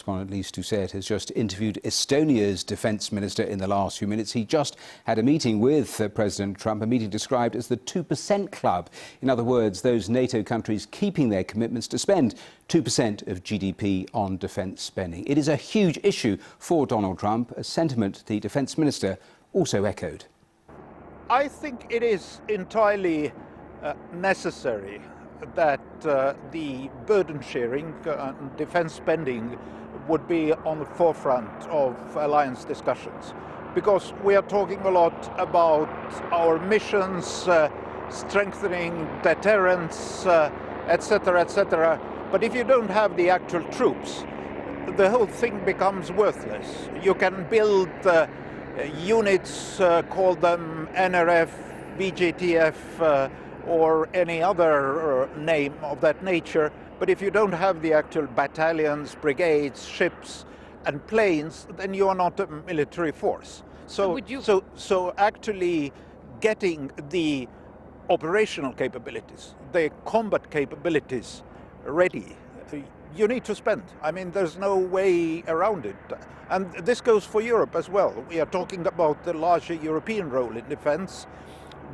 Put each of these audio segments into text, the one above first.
Correspondent Liis Doucet has just interviewed Estonia's defence minister in the last few minutes. He just had a meeting with President Trump, a meeting described as the 2% club. In other words, those NATO countries keeping their commitments to spend 2% of GDP on defence spending. It is a huge issue for Donald Trump, a sentiment the defence minister also echoed. I think it is entirely necessary that the burden sharing and defence spending would be on the forefront of alliance discussions, because we are talking a lot about our missions, strengthening deterrence, etc., etc. But if you don't have the actual troops, the whole thing becomes worthless. You can build units, call them NRF, BJTF, or any other name of that nature, but if you don't have the actual battalions, brigades, ships and planes, then you are not a military force. So actually getting the operational capabilities, the combat capabilities ready, you need to spend. I mean, there's no way around it. And this goes for Europe as well. We are talking about the larger European role in defense.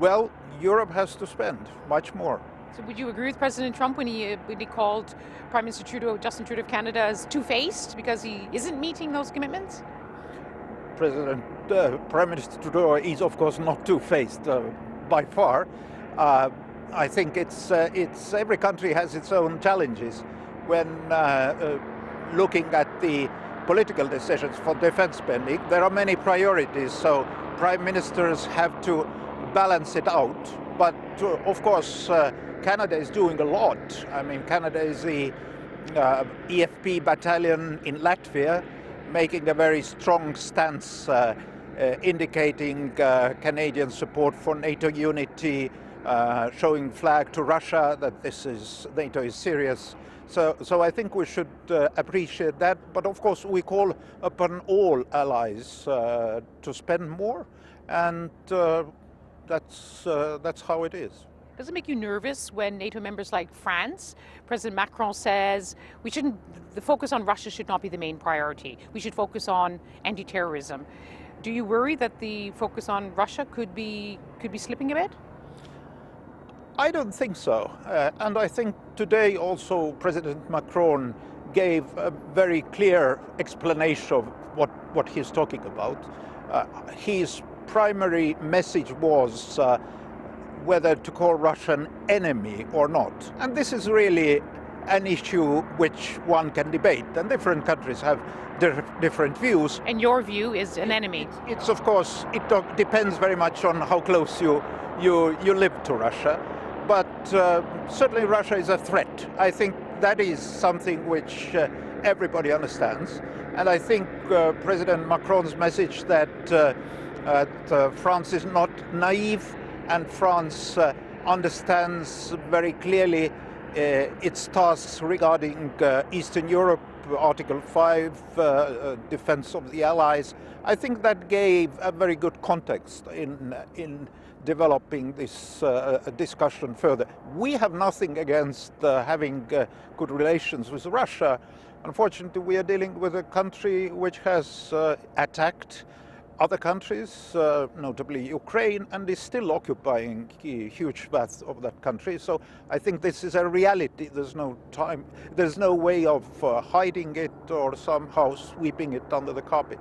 Well, Europe has to spend much more. So would you agree with President Trump when he called Prime Minister Justin Trudeau of Canada as two-faced because he isn't meeting those commitments? Prime Minister Trudeau is of course not two-faced by far. I think it's every country has its own challenges when looking at the political decisions for defense spending. There are many priorities, so prime ministers have to balance it out. But of course, Canada is doing a lot. I mean, Canada is the EFP battalion in Latvia, making a very strong stance, indicating Canadian support for NATO unity, showing flag to Russia that NATO is serious. So I think we should appreciate that. But of course, we call upon all allies to spend more, and that's how it is. Does it make you nervous when NATO members like France, President Macron says the focus on Russia should not be the main priority. We should focus on anti-terrorism. Do you worry that the focus on Russia could be slipping a bit? I don't think so. And I think today also President Macron gave a very clear explanation of what he's talking about. His primary message was whether to call Russia an enemy or not. And this is really an issue which one can debate, and different countries have different views. And your view is an enemy? It's of course, it depends very much on how close you live to Russia. But certainly Russia is a threat. I think that is something which everybody understands. And I think President Macron's message that France is not naive, and France understands very clearly its tasks regarding Eastern Europe, Article 5, defense of the allies. I think that gave a very good context in developing this discussion further. We have nothing against having good relations with Russia. Unfortunately, we are dealing with a country which has attacked other countries, notably Ukraine, and is still occupying huge swaths of that country. So I think this is a reality. There's no way of hiding it or somehow sweeping it under the carpet.